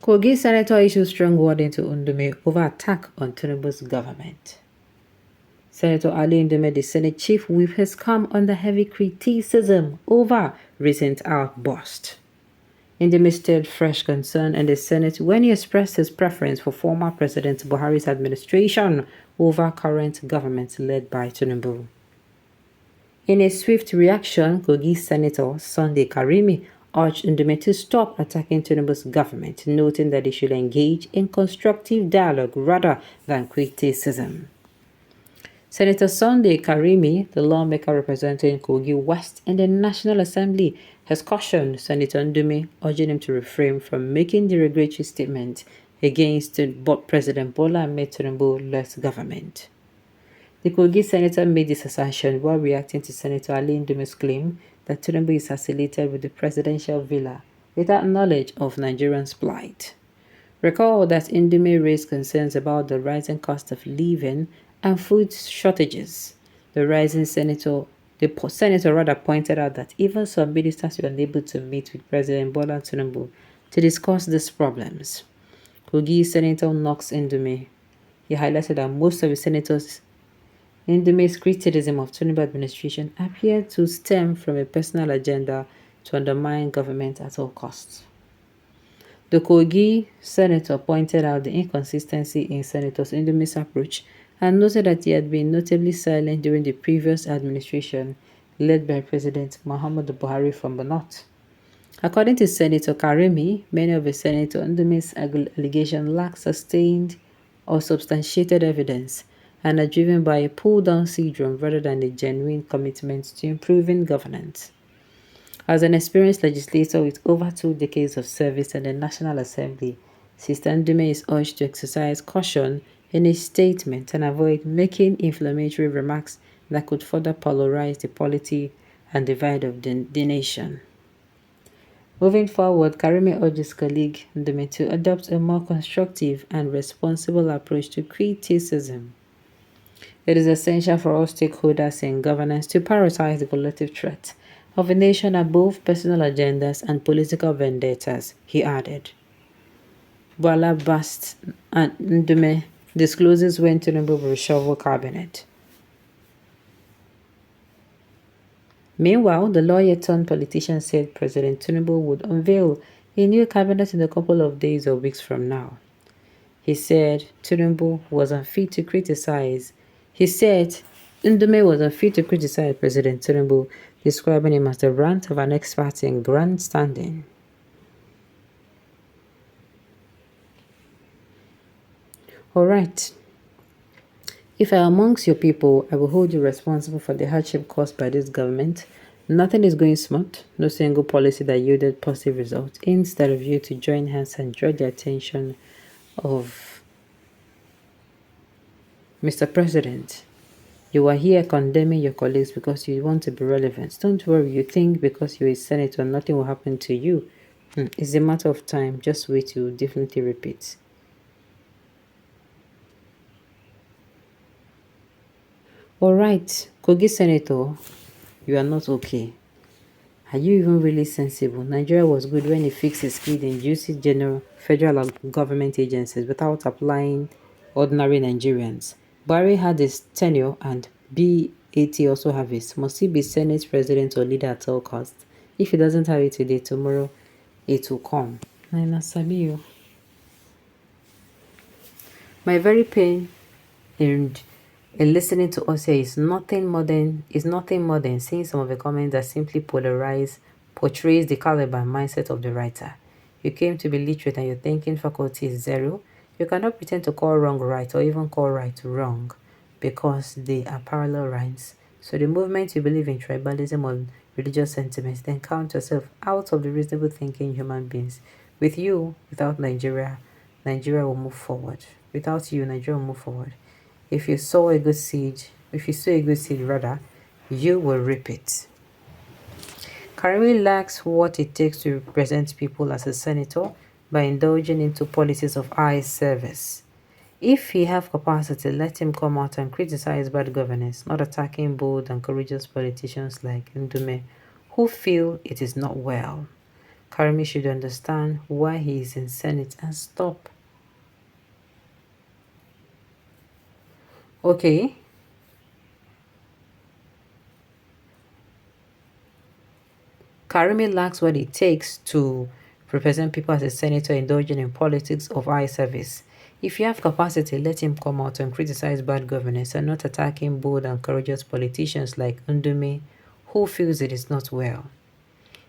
Kogi Senator issues strong warning to Ndume over attack on Tinubu's government. Senator Ali Ndume, the Senate Chief Whip, has come under heavy criticism over recent outburst. Ndume stirred fresh concern in the Senate when he expressed his preference for former President Buhari's administration over current government led by Tinubu. In a swift reaction, Kogi Senator Sunday Karimi urged Ndume to stop attacking Tinubu's government, noting that they should engage in constructive dialogue rather than criticism. Senator Sunday Karimi, the lawmaker representing Kogi West in the National Assembly, has cautioned Senator Ndume, urging him to refrain from making derogatory statements against President Bola Ahmed Tinubu-led government. The Kogi senator made this assertion while reacting to Senator Ali Ndume's claim that Tinubu is associated with the presidential villa without knowledge of Nigerians' plight. Recall that Ndume raised concerns about the rising cost of living and food shortages. The senator rather pointed out that even some ministers were unable to meet with President Bola Tinubu to discuss these problems. Kogi Senator knocks Ndume. He highlighted that most of the senators Ndume's criticism of Tinubu administration appeared to stem from a personal agenda to undermine government at all costs. The Kogi senator pointed out the inconsistency in Senator Ndume's approach and noted that he had been notably silent during the previous administration led by President Muhammadu Buhari from the north. According to Senator Karimi, many of the Senator Ndume's allegations lack sustained or substantiated evidence and are driven by a pull-down syndrome rather than a genuine commitment to improving governance. As an experienced legislator with over 2 decades of service in the National Assembly, Sister Ndume is urged to exercise caution in his statement and avoid making inflammatory remarks that could further polarize the polity and divide of the nation. Moving forward, Karimi urges colleague Ndume to adopt a more constructive and responsible approach to criticism. It is essential for all stakeholders in governance to prioritize the collective threat of a nation above personal agendas and political vendettas, he added. Bola burst and Ndume discloses when Tinubu will reshuffle cabinet. Meanwhile, the lawyer-turned-politician said President Tinubu would unveil a new cabinet in a couple of days or weeks from now. He said Tinubu was unfit to criticize. Ndume was unfit to criticize President Tinubu, describing him as the rant of an expert in grandstanding. Alright. If I am amongst your people, I will hold you responsible for the hardship caused by this government. Nothing is going smooth, no single policy that yielded positive results. Instead of you to join hands and draw the attention of Mr. President, you are here condemning your colleagues because you want to be relevant. Don't worry, you think because you're a senator, nothing will happen to you. It's a matter of time. Just wait, you will definitely repeat. Alright, Kogi Senator, you are not okay. Are you even really sensible? Nigeria was good when it fixed its speed in juicy general federal government agencies without applying ordinary Nigerians. Buhari had his tenure and BAT also have it. Must he be Senate President or leader at all costs? If he doesn't have it today, tomorrow it will come. My very pain and listening to us here is nothing more than seeing some of the comments that simply portrays the caliber and mindset of the writer. You came to be literate and your thinking faculty is zero. You cannot pretend to call wrong right or even call right wrong because they are parallel rhymes. So the movement you believe in tribalism or religious sentiments, then count yourself out of the reasonable thinking human beings. With you, without Nigeria will move forward. Without you, Nigeria will move forward. If you sow a good seed, you will reap it. Karimi lacks what it takes to represent people as a senator by indulging into policies of eye service. If he have capacity, let him come out and criticize bad governance, not attacking bold and courageous politicians like Ndume, who feel it is not well. Karimi should understand why he is in Senate and stop. Okay. Karimi lacks what it takes to represent people as a senator indulging in politics of eye service. If you have capacity, let him come out and criticize bad governance and not attacking bold and courageous politicians like Ndume, who feels it is not well.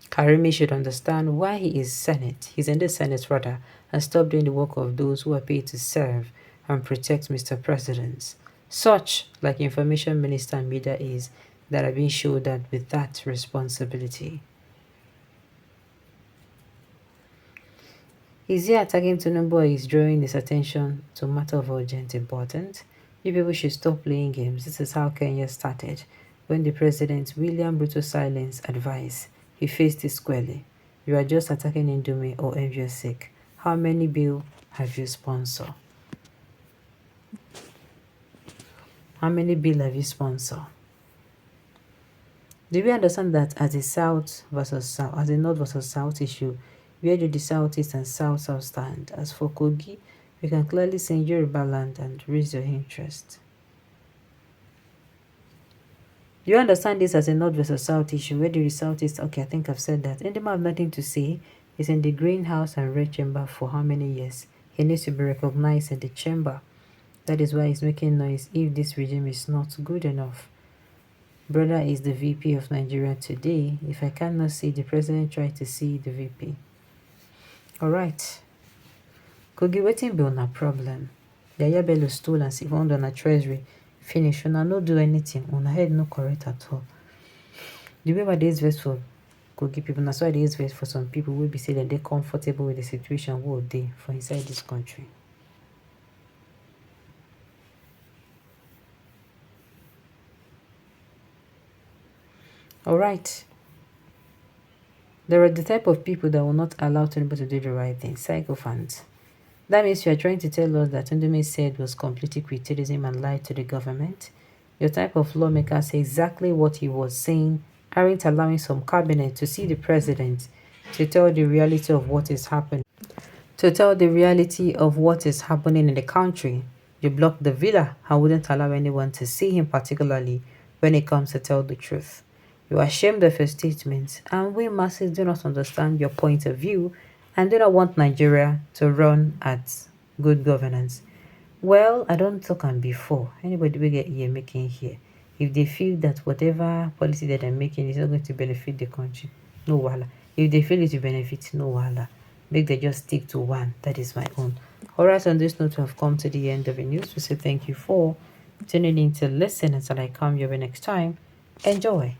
Karimi should understand why he is Senate. He's in the Senate rather, and stop doing the work of those who are paid to serve and protect Mr. President. Such, like Information Minister and Media is, that are being shouldered with that responsibility. Is he attacking Tinubu or is drawing his attention to a matter of urgent importance? You people should stop playing games. This is how Kenya started. When the President William Ruto silence advised, he faced it squarely. You are just attacking Ndume or envious sake. How many bill have you sponsored? How many bill have you sponsored? Do we understand that as a South versus South, as a North versus South issue, where do the Southeast and South stand? As for Kogi, we can clearly send Yoruba land and raise your interest. Do you understand this as a North versus South issue? Where do the Southeast? Okay, I think I've said that. Nduma have nothing to say. He's in the greenhouse and red chamber for how many years? He needs to be recognized in the chamber. That is why he's making noise if this regime is not good enough. Brother is the VP of Nigeria today. If I cannot see the president, try to see the VP. Alright. Kogi waiting be on a problem. Yaya Bello stole and found on a treasury. Finish. Una no do anything. Una head no correct at all. The way there is verse for Kogi people, that's why there is verse for some people will be saying that they're comfortable with the situation what they for inside this country. Alright. There are the type of people that will not allow Tinubu to do the right thing. Psychophants. That means you are trying to tell us that Ndume said was completely criticism and lied to the government. Your type of lawmaker say exactly what he was saying, aren't allowing some cabinet to see the president to tell the reality of what is happening. To tell the reality of what is happening in the country. You blocked the villa and wouldn't allow anyone to see him, particularly when it comes to tell the truth. You are ashamed of your statements, and we masses do not understand your point of view and do not want Nigeria to run at good governance. Well, I don't talk on before. Anybody will get here making here. If they feel that whatever policy that they're making is not going to benefit the country, no wala. If they feel it will benefit, no wala. Make they just stick to one. That is my own. Alright, on this note, we have come to the end of the news. We say thank you for tuning in to listen until I come your way next time. Enjoy.